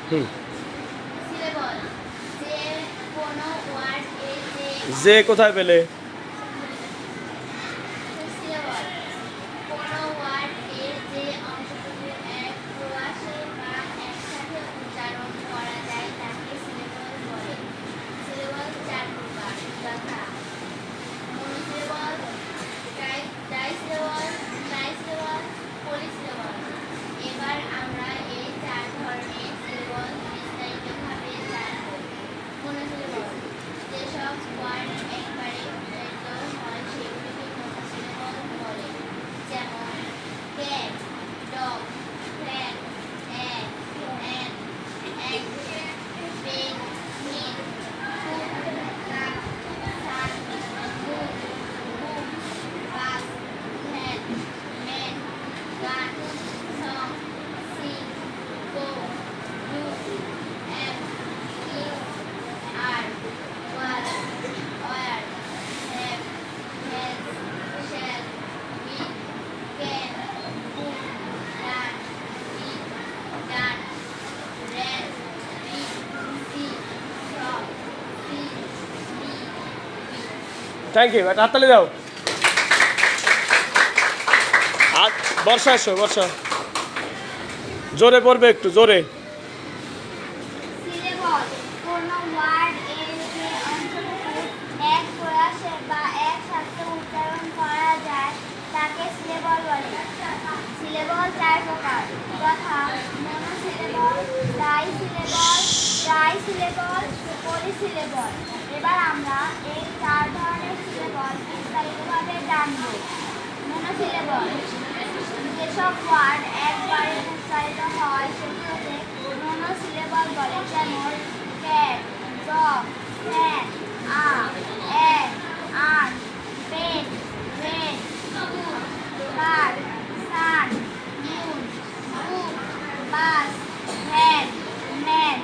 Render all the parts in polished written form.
হুম। Syllable যে কোনো word এর যে কোথায় পেলে? সিলেবল কোনো ওয়ার্ড এর যে অংশটুকু এক প্রয়াসে বা একসাথে উচ্চারণ করা যায় তাকে সিলেবল বলে। সিলেবল 4 প্রকার, যথা মনোসিলেবল, ডাইসিলেবল, ট্রাইসিলেবল, পলিসিলেবল। এবার আমরা এই 4 ধরনের সিলেবল বিস্তারিতভাবে জানব। মনোসিলেবল যেসব ওয়ার্ড একবারে উচ্চারিত হয় সেগুলিকে মনোসিলেবল বলে। যেমন cat, dog, fan, an, egg, pen, hen, cook, cock, sun, moon, book, bus, hen, man, gun, song, sing, go, do, am, is, are, was, were, have, has, shall, will, can, could, done, did, done, ran, read, see, saw, seen, be, will. Thank you, একটা হাততালি দাও। আর বর্ষা এসো, বর্ষা জোরে পড়বে, একটু জোরে। Syllable কোনো word এর যে অংশটুকু এক প্রয়াসে বা একসাথে উচ্চারণ করা যায় তাকে সিলেবল বলে। সিলেবল 4 প্রকার, যথা মনোসিলেবল, ডাইসিলেবল, ট্রাইসিলেবল, পলিসিলেবল। এবার আমরা এই 4 ধরনের সিলেবল বিস্তারিতভাবে জানব। মনোসিলেবল যেসব ওয়ার্ড একবারে উচ্চারিত হয় সেগুলোকে মনোসিলেবল বলে। যেমন cat, dog, fan, egg, art, pen, rain, cook, cock, sun, moon, book, bus, hen, man,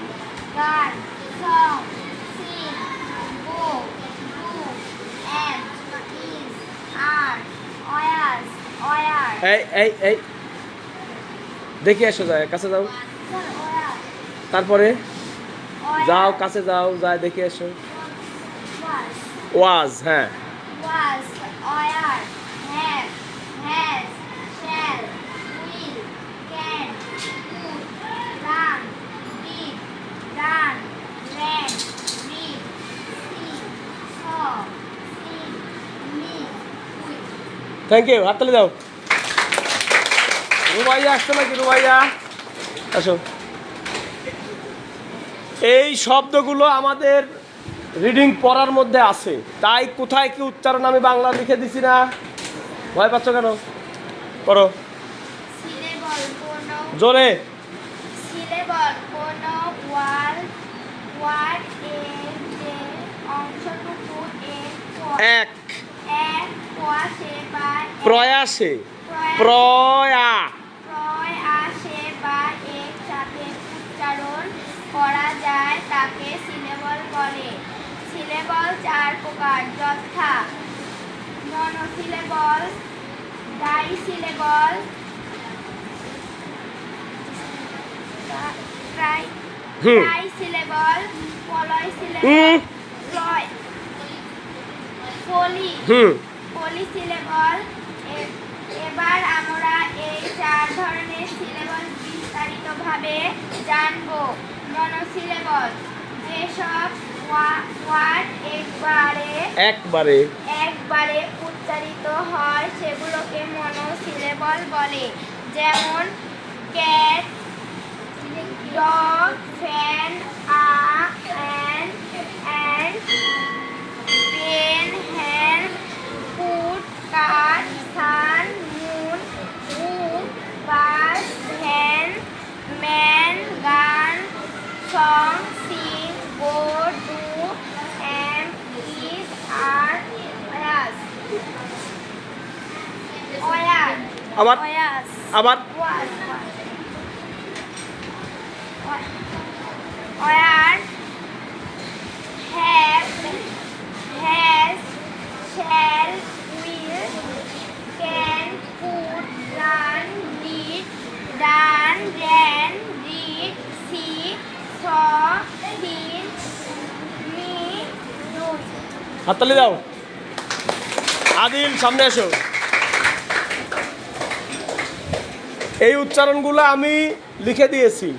gun, song, sing, go, do, am, is, are, was, were, এই দেখে এসো, যায় কাছে যাও, তারপরে যাও, কাছে যাও, যায় দেখে এসো। ওয়াজ, হ্যাঁ। was, or, have, has, shall, will, can, could, run, did, done, ran, read, see, saw, seen, meet, will. Thank you, হাততালি দাও। রুবাইয়া আসতো নাকি? রুবাইয়া আসো। এই শব্দগুলো আমাদের রিডিং পড়ার মধ্যে আছে, তাই কোথায় কি উচ্চারণ আমি বাংলা লিখে দিছি না। ভয় পাচ্ছ কেন? করো সিলেবল কোনো জোরে। সিলেবল কোনো ওয়ার্ড এর যে অংশটুকু এক এক প্রয়াসে বা প্রয়াসে, প্রয়াসে বা একসাথে উচ্চারণ করা যায় তাকে সিলেবল বলে। সিলেবল 4 প্রকার, যথা মনোসিলেবল, ডাইসিলেবল, ট্রাইসিলেবল, পলিসিলেবল। এবার আমরা এই 4 ধরনের সিলেবল বিস্তারিতভাবে জানব। মনোসিলেবল যেসব ওয়ার্ড একবারে উচ্চারিত হয় সেগুলোকে মনোসিলেবল বলে। যেমন cat, dog, fan, an, pen, hen, food, cut, sun, moon, book, bus, hen, man, gun, song, sing, go, do, am, is, are, was. আবার আবার Where, have, has, shall, will, can, could, run, did, done, ran, read, see, হাততালি দাও। আদিল সামনে এসো। এই উচ্চারণগুলো আমি লিখে দিয়েছি।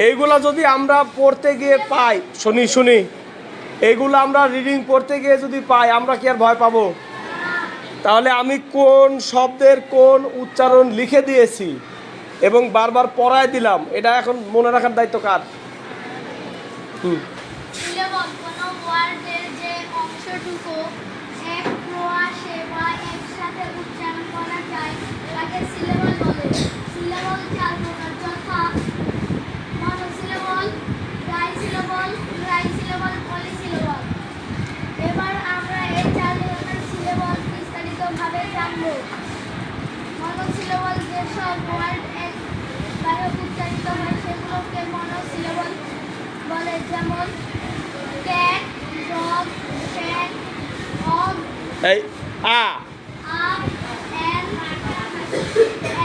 এইগুলা যদি আমরা পড়তে গিয়ে পাই, শুনি এইগুলো আমরা রিডিং পড়তে গিয়ে যদি পাই, আমরা কি আর ভয় পাবো? তাহলে আমি কোন শব্দের কোন উচ্চারণ লিখে দিয়েছি এবং বারবার পড়ায় দিলাম, এটা এখন মনে রাখার দায়িত্ব কার? সিলেবল কোনো ওয়ার্ডের যে অংশটুকু এক প্রয়াসে বা একসাথে উচ্চারণ করা যায় তাকে সিলেবল বলে। সিলেবল 4 প্রকার, যথা মনোসিলেবল, ডাইসিলেবল, ট্রাইসিলেবল, পলিসিলেবল। এবার আমরা এই 4 ধরনের সিলেবল বিস্তারিতভাবে জানব। মনোসিলেবল যেসব ওয়ার্ড একবারে উচ্চারিত হয় সেগুলোকে মনোসিলেবল বলে, যেমন ক্যাট, ডগ, ফ্যান, অগ, এই up,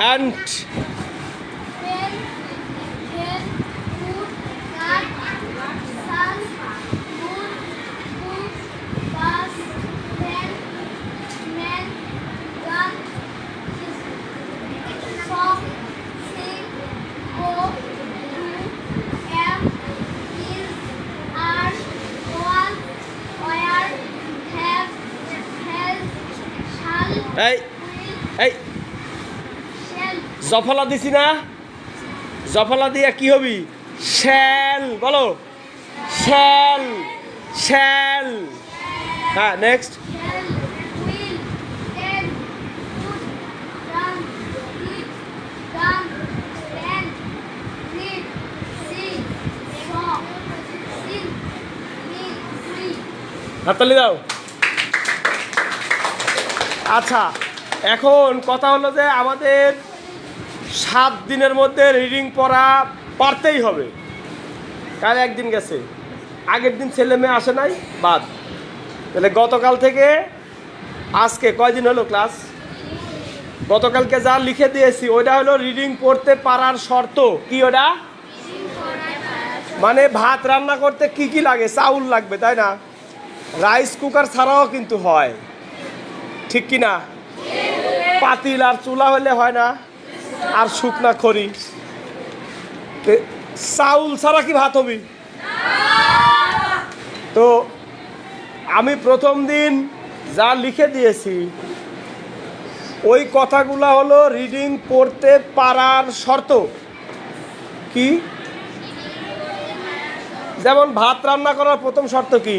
and pen, hen, foot, cut, sun, moon, cook, bus, fan, man, gun, song, sing, go, do, am, is, are, was, were, have, has, shall, এই will, এই shell. জফলা দিছি না? জফলা দিয়া কি হবি? Shall. বলো shall, shall. হ্যাঁ, next. Shall, will, can, would, run, eat, gun, stand, read, see, saw, sing, meet, free. হাততালি দাও। আচ্ছা, এখন কথা হলো যে আমাদের 7 দিনের মধ্যে রিডিং পড়া পারতেই হবে। কাল একদিন গেছে, আগের দিন ছেলে মেয়ে আসে নাই, বাদ। তাহলে গতকাল থেকে আজকে কয়দিন হলো ক্লাস? গতকালকে যা লিখে দিয়েছি ওইটা হলো রিডিং পড়তে পারার শর্ত। কি ওটা? মানে ভাত রান্না করতে কি কি লাগে? চাউল লাগবে, তাই না? রাইস কুকার ছাড়াও কিন্তু হয়, ঠিক কি না? পাতিল আর চুলা হলে হয় না, আর শুকনা খড়ি। চাউল ছাড়া কি ভাত হবি? তো আমি প্রথম দিন যা লিখে দিয়েছি ওই কথাগুলো হলো রিডিং পড়তে পারার শর্ত। কি? যেমন ভাত রান্না করার প্রথম শর্ত কি?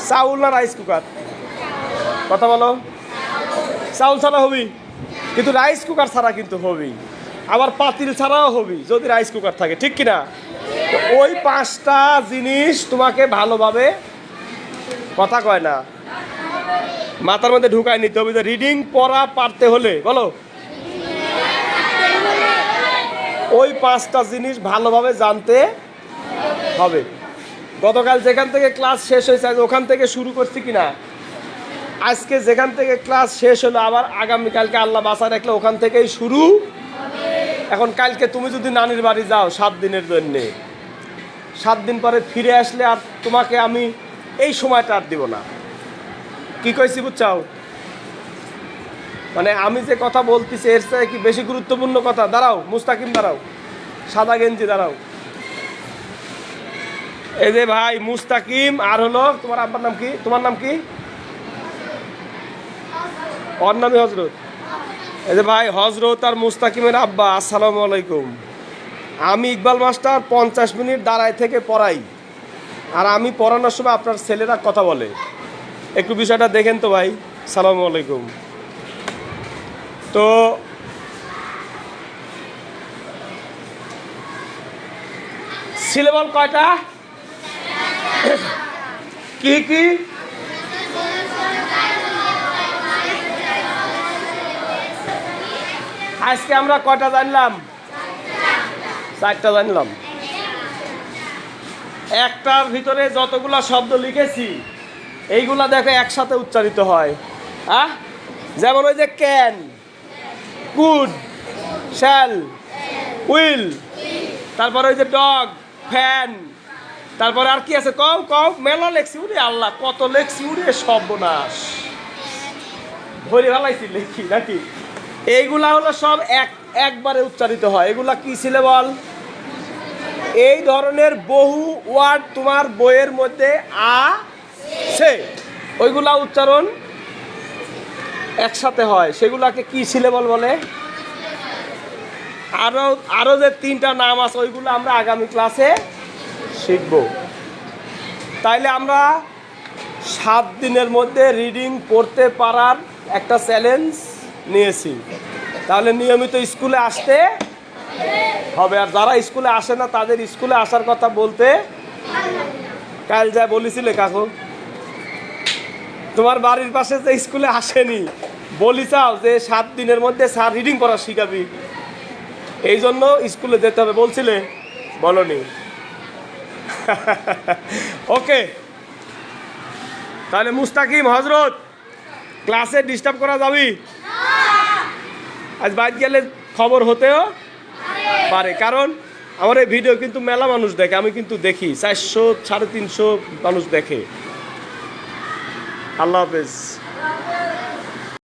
চাউল না রাইস কুকার? কথা বলো। চাউল ছাড়া হবি, কিন্তু রাইস কুকার ছাড়া কিন্তু হবি। আবার পাতিল ছাড়াও হবি যদি রাইস কুকার থাকে, ঠিক কিনা? তো ওই 5টা জিনিস তোমাকে ভালোভাবে, কথা কয় না, মাথার মধ্যে ঢুকায় নিতে হবে যে রিডিং পড়া পারতে হলে, বলো, ওই 5টা জিনিস ভালোভাবে জানতে হবে। গতকাল যেখান থেকে ক্লাস শেষ হয়েছে আজ ওখান থেকে শুরু করছি কিনা? আজকে যেখান থেকে ক্লাস শেষ হলো আবার আগামীকালকে আল্লাহ বাঁচা রাখলে ওখান থেকেই শুরু। এখন কালকে তুমি যদি নানির বাড়ি যাও 7 দিনের জন্যে, 7 দিন পরে ফিরে আসলে আর তোমাকে আমি এই সময়টা আর দিব না। কি কইছি বুঝছাও? মানে আমি যে কথা বলতেছি এর চেয়ে কি বেশি গুরুত্বপূর্ণ কথা? দাঁড়াও মুস্তাকিম, দাঁড়াও, সাদা গেঞ্জি দাঁড়াও। এই যে ভাই মুস্তাকিম, আর হলো তোমার আব্বার নাম কি? তোমার নাম কি? ওর নামই হজরত। এই যে ভাই হজরত আর মুস্তাকিমের আব্বা, আসসালামু আলাইকুম। আমি ইকবাল মাস্টার 50 মিনিট দাঁড়ায় থেকে পড়াই, আর আমি পড়ানোর সময় আপনার ছেলেরা কথা বলে। একটু বিষয়টা দেখেন তো ভাই। সালামু আলাইকুম। তো সিলেবল কয়টা? কি কি? আজকে আমরা কয়টা জানলাম? 4টা জানলাম। একটার ভিতরে যতগুলা শব্দ লিখেছি এইগুলা দেখো একসাথে উচ্চারিত হয়। হ্যাঁ, যেমন ওই যে ক্যান, কুড, শ্যাল, উইল, তারপরে ওই যে ডগ, ফ্যান, তারপরে আর কি আছে কও কও মেলা লেখছি উড়ে আল্লাহ কত লেখছি উড়ে সর্বনাশ ভরে ফেলাইছি লেখি নাকি এইগুলা হলো সব একবারে উচ্চারিত হয় এগুলা কি ছিল বল এই ধরনের বহু ওয়ার্ড তোমার বইয়ের মধ্যে আছে ওইগুলা উচ্চারণ একসাথে হয় সেগুলাকে কি সিলেবল বলে আরো আরো যে 3টা নাম আছে ওইগুলো আমরা আগামী ক্লাসে শিখব তাইলে আমরা 7 দিনের মধ্যে রিডিং পড়তে পারার একটা চ্যালেঞ্জ নিয়েছি তাহলে নিয়মিত স্কুলে আসতে হবে আর যারা স্কুলে আসে না তাদের স্কুলে আসার কথা বলতে কাল যা বলেছিলে কাকু তোমার বাড়ির পাশে যে স্কুলে আসেনি বলি চাও যে 7 দিনের মধ্যে স্যার রিডিং পড়া শিখাবি এই জন্য স্কুলে যেতে হবে বলছিলে বলনি ওকে তাহলে মুস্তাকিম হজরত ক্লাসে ডিস্টার্ব করা যাবি আজ বাইরে গেলে খবর হতেও পারে কারণ আমার এই ভিডিও কিন্তু মেলা মানুষ দেখে আমি কিন্তু দেখি 400 350 মানুষ দেখে আল্লাহ হাফেজ